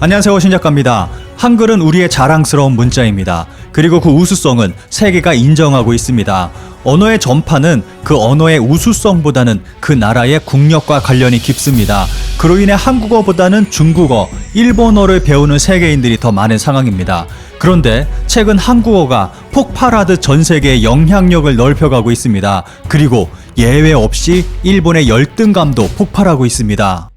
안녕하세요, 신작가입니다. 한글은 우리의 자랑스러운 문자입니다. 그리고 그 우수성은 세계가 인정하고 있습니다. 언어의 전파는 그 언어의 우수성보다는 그 나라의 국력과 관련이 깊습니다. 그로 인해 한국어보다는 중국어, 일본어를 배우는 세계인들이 더 많은 상황입니다. 그런데 최근 한국어가 폭발하듯 전 세계의 영향력을 넓혀가고 있습니다. 그리고 예외 없이 일본의 열등감도 폭발하고 있습니다.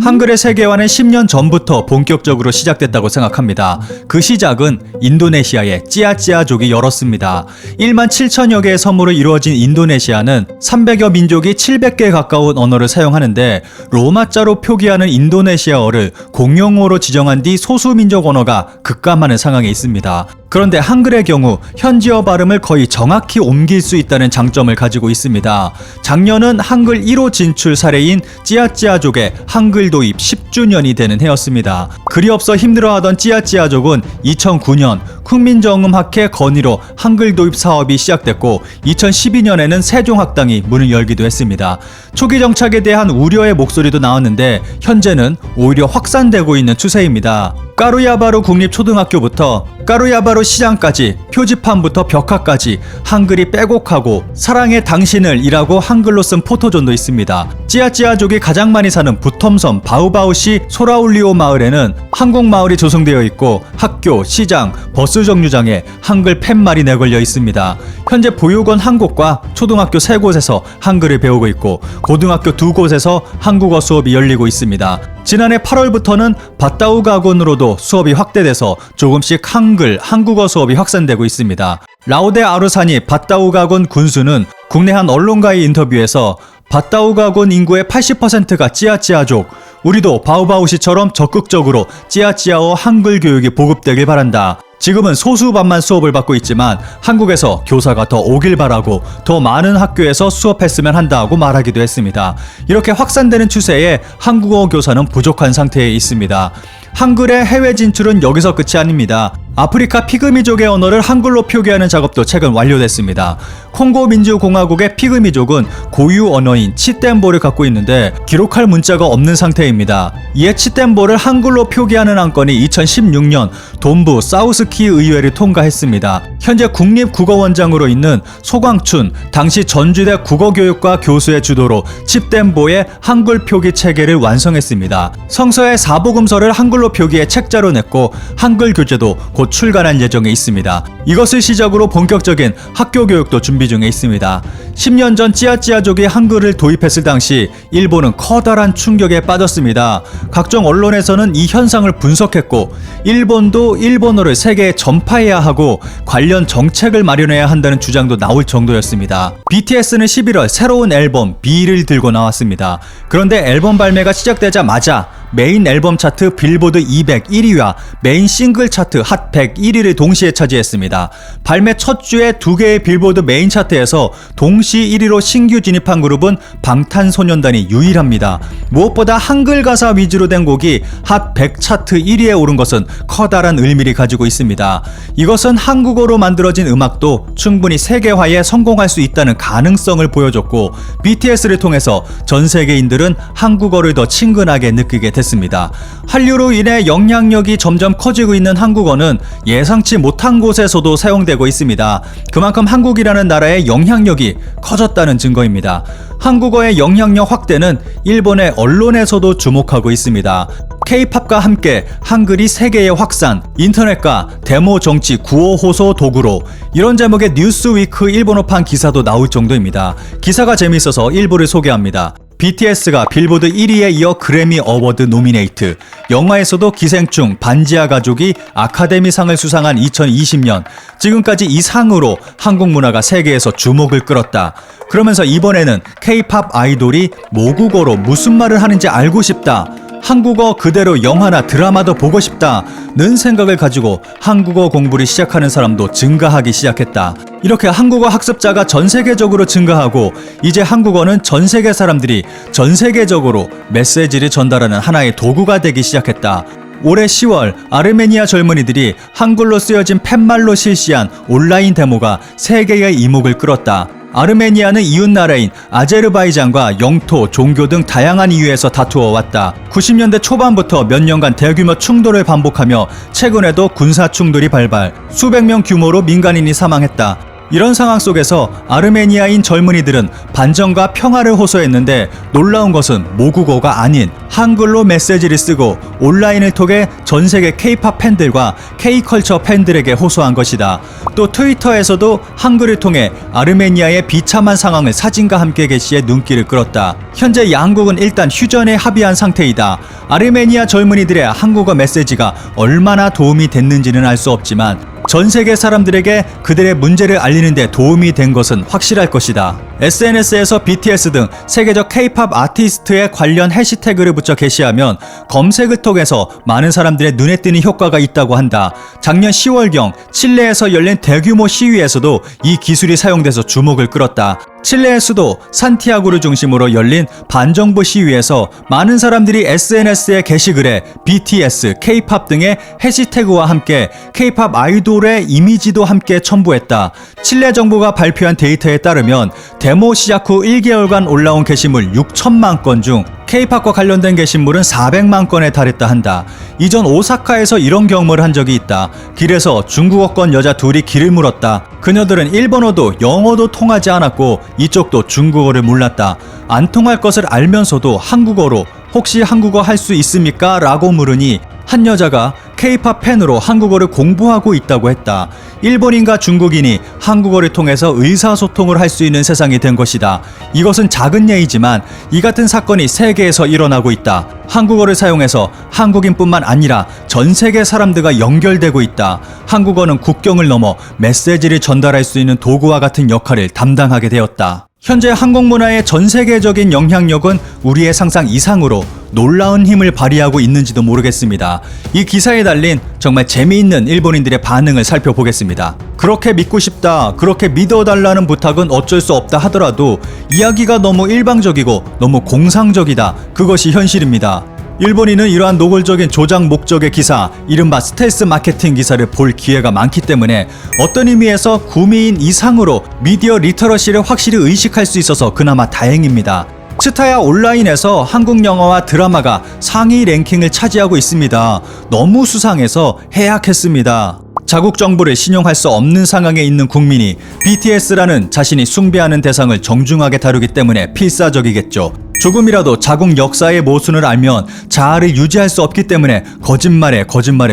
한글의 세계화는 10년 전부터 본격적으로 시작됐다고 생각합니다. 그 시작은 인도네시아의 찌아찌아족이 열었습니다. 1만 7천여 개의 섬으로 이루어진 인도네시아는 300여 민족이 700개에 가까운 언어를 사용하는데 로마자로 표기하는 인도네시아어를 공용어로 지정한 뒤 소수민족 언어가 급감하는 상황에 있습니다. 그런데 한글의 경우 현지어 발음을 거의 정확히 옮길 수 있다는 장점을 가지고 있습니다. 작년은 한글 1호 진출 사례인 찌아찌아족의 한글 도입 10주년이 되는 해였습니다. 글이 없어 힘들어하던 찌아찌아족은 2009년 국민정음학회 건의로 한글 도입 사업이 시작됐고 2012년에는 세종학당이 문을 열기도 했습니다. 초기 정착에 대한 우려의 목소리도 나왔는데 현재는 오히려 확산되고 있는 추세입니다. 까루야바루 국립초등학교부터 까루야바루 시장까지 표지판부터 벽화까지 한글이 빼곡하고 사랑의 당신을 이라고 한글로 쓴 포토존도 있습니다. 찌아찌아족이 가장 많이 사는 부텀섬 바우바우시 소라울리오 마을에는 한국마을이 조성되어 있고 학교, 시장, 버스 정류장에 한글 팻말이 내걸려 있습니다. 현재 보육원 1곳과 초등학교 3곳에서 한글을 배우고 있고 고등학교 2곳에서 한국어 수업이 열리고 있습니다. 지난해 8월부터는 바따우가군으로도 수업이 확대돼서 조금씩 한글, 한국어 수업이 확산되고 있습니다. 라오데 아루사니 바따우가군 군수는 국내 한 언론과의 인터뷰에서 바따우가군 인구의 80%가 찌아찌아족, 우리도 바우바우시처럼 적극적으로 찌아찌아어 한글 교육이 보급되길 바란다. 지금은 소수반만 수업을 받고 있지만 한국에서 교사가 더 오길 바라고 더 많은 학교에서 수업했으면 한다고 말하기도 했습니다. 이렇게 확산되는 추세에 한국어 교사는 부족한 상태에 있습니다. 한글의 해외 진출은 여기서 끝이 아닙니다. 아프리카 피그미족의 언어를 한글로 표기하는 작업도 최근 완료됐습니다. 콩고 민주공화국의 피그미족은 고유 언어인 치템보를 갖고 있는데 기록할 문자가 없는 상태입니다. 이에 치템보를 한글로 표기하는 안건이 2016년 동부 사우스키 의회를 통과했습니다. 현재 국립국어원장으로 있는 소광춘 당시 전주대 국어교육과 교수의 주도로 치템보의 한글 표기 체계를 완성했습니다. 성서의 사복음서를 한글로 표기해 책자로 냈고 한글 교재도 곧 출간할 예정에 있습니다. 이것을 시작으로 본격적인 학교 교육도 준비 중에 있습니다. 10년 전 찌아찌아족이 한글을 도입했을 당시 일본은 커다란 충격에 빠졌습니다. 각종 언론에서는 이 현상을 분석했고 일본도 일본어를 세계에 전파해야 하고 관련 정책을 마련해야 한다는 주장도 나올 정도였습니다. BTS는 11월 새로운 앨범 B를 들고 나왔습니다. 그런데 앨범 발매가 시작되자마자 메인 앨범 차트 빌보드 200 1위와 메인 싱글 차트 핫 100 1위를 동시에 차지했습니다. 발매 첫 주에 2개의 빌보드 메인 차트에서 동시 1위로 신규 진입한 그룹은 방탄소년단이 유일합니다. 무엇보다 한글 가사 위주로 된 곡이 핫 100 차트 1위에 오른 것은 커다란 의미를 가지고 있습니다. 이것은 한국어로 만들어진 음악도 충분히 세계화에 성공할 수 있다는 가능성을 보여줬고 BTS를 통해서 전 세계인들은 한국어를 더 친근하게 느끼게 됐습니다. 한류로 인해 영향력이 점점 커지고 있는 한국어는 예상치 못한 곳에서도 사용되고 있습니다. 그만큼 한국이라는 나라의 영향력이 커졌다는 증거입니다. 한국어의 영향력 확대는 일본의 언론에서도 주목하고 있습니다. K-팝과 함께 한글이 세계에 확산, 인터넷과 데모 정치 구호 호소 도구로 이런 제목의 뉴스위크 일본어판 기사도 나올 정도입니다. 기사가 재미있어서 일부를 소개합니다. BTS가 빌보드 1위에 이어 그래미 어워드 노미네이트, 영화에서도 기생충 반지하 가족이 아카데미상을 수상한 2020년, 지금까지 이 상으로 한국 문화가 세계에서 주목을 끌었다. 그러면서 이번에는 K-팝 아이돌이 모국어로 무슨 말을 하는지 알고 싶다, 한국어 그대로 영화나 드라마도 보고 싶다는 생각을 가지고 한국어 공부를 시작하는 사람도 증가하기 시작했다. 이렇게 한국어 학습자가 전 세계적으로 증가하고 이제 한국어는 전 세계 사람들이 전 세계적으로 메시지를 전달하는 하나의 도구가 되기 시작했다. 올해 10월 아르메니아 젊은이들이 한글로 쓰여진 팻말로 실시한 온라인 데모가 세계의 이목을 끌었다. 아르메니아는 이웃나라인 아제르바이잔과 영토, 종교 등 다양한 이유에서 다투어 왔다. 90년대 초반부터 몇 년간 대규모 충돌을 반복하며 최근에도 군사 충돌이 발발, 수백 명 규모로 민간인이 사망했다. 이런 상황 속에서 아르메니아인 젊은이들은 반전과 평화를 호소했는데 놀라운 것은 모국어가 아닌 한글로 메시지를 쓰고 온라인을 통해 전 세계 K-팝 팬들과 K-컬처 팬들에게 호소한 것이다. 또 트위터에서도 한글을 통해 아르메니아의 비참한 상황을 사진과 함께 게시해 눈길을 끌었다. 현재 양국은 일단 휴전에 합의한 상태이다. 아르메니아 젊은이들의 한국어 메시지가 얼마나 도움이 됐는지는 알 수 없지만 전 세계 사람들에게 그들의 문제를 알리는 데 도움이 된 것은 확실할 것이다. SNS에서 BTS 등 세계적 K-팝 아티스트의 관련 해시태그를 붙여 게시하면 검색을 통해서 많은 사람들의 눈에 띄는 효과가 있다고 한다. 작년 10월경 칠레에서 열린 대규모 시위에서도 이 기술이 사용돼서 주목을 끌었다. 칠레의 수도 산티아고를 중심으로 열린 반정부 시위에서 많은 사람들이 SNS에 게시글에 BTS, K-팝 등의 해시태그와 함께 K-팝 아이돌의 이미지도 함께 첨부했다. 칠레 정부가 발표한 데이터에 따르면 데모 시작 후 1개월간 올라온 게시물 6천만 건 중 K-팝과 관련된 게시물은 400만 건에 달했다 한다. 이전 오사카에서 이런 경험을 한 적이 있다. 길에서 중국어권 여자 둘이 길을 물었다. 그녀들은 일본어도 영어도 통하지 않았고 이쪽도 중국어를 몰랐다. 안 통할 것을 알면서도 한국어로 혹시 한국어 할 수 있습니까? 라고 물으니 한 여자가 K-팝 팬으로 한국어를 공부하고 있다고 했다. 일본인과 중국인이 한국어를 통해서 의사소통을 할 수 있는 세상이 된 것이다. 이것은 작은 예이지만 이 같은 사건이 세계에서 일어나고 있다. 한국어를 사용해서 한국인뿐만 아니라 전 세계 사람들과 연결되고 있다. 한국어는 국경을 넘어 메시지를 전달할 수 있는 도구와 같은 역할을 담당하게 되었다. 현재 한국 문화의 전 세계적인 영향력은 우리의 상상 이상으로 놀라운 힘을 발휘하고 있는지도 모르겠습니다. 이 기사에 달린 정말 재미있는 일본인들의 반응을 살펴보겠습니다. 그렇게 믿고 싶다, 그렇게 믿어달라는 부탁은 어쩔 수 없다 하더라도 이야기가 너무 일방적이고 너무 공상적이다. 그것이 현실입니다. 일본인은 이러한 노골적인 조작 목적의 기사, 이른바 스텔스 마케팅 기사를 볼 기회가 많기 때문에 어떤 의미에서 구미인 이상으로 미디어 리터러시를 확실히 의식할 수 있어서 그나마 다행입니다. 츠타야 온라인에서 한국 영화와 드라마가 상위 랭킹을 차지하고 있습니다. 너무 수상해서 해약했습니다. 자국 정부를 신용할 수 없는 상황에 있는 국민이 BTS라는 자신이 숭배하는 대상을 정중하게 다루기 때문에 필사적이겠죠. 조금이라도 자국 역사의 모순을 알면 자아를 유지할 수 없기 때문에 거짓말에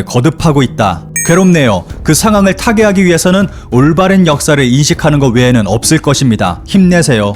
거듭하고 있다. 괴롭네요. 그 상황을 타개하기 위해서는 올바른 역사를 인식하는 것 외에는 없을 것입니다. 힘내세요.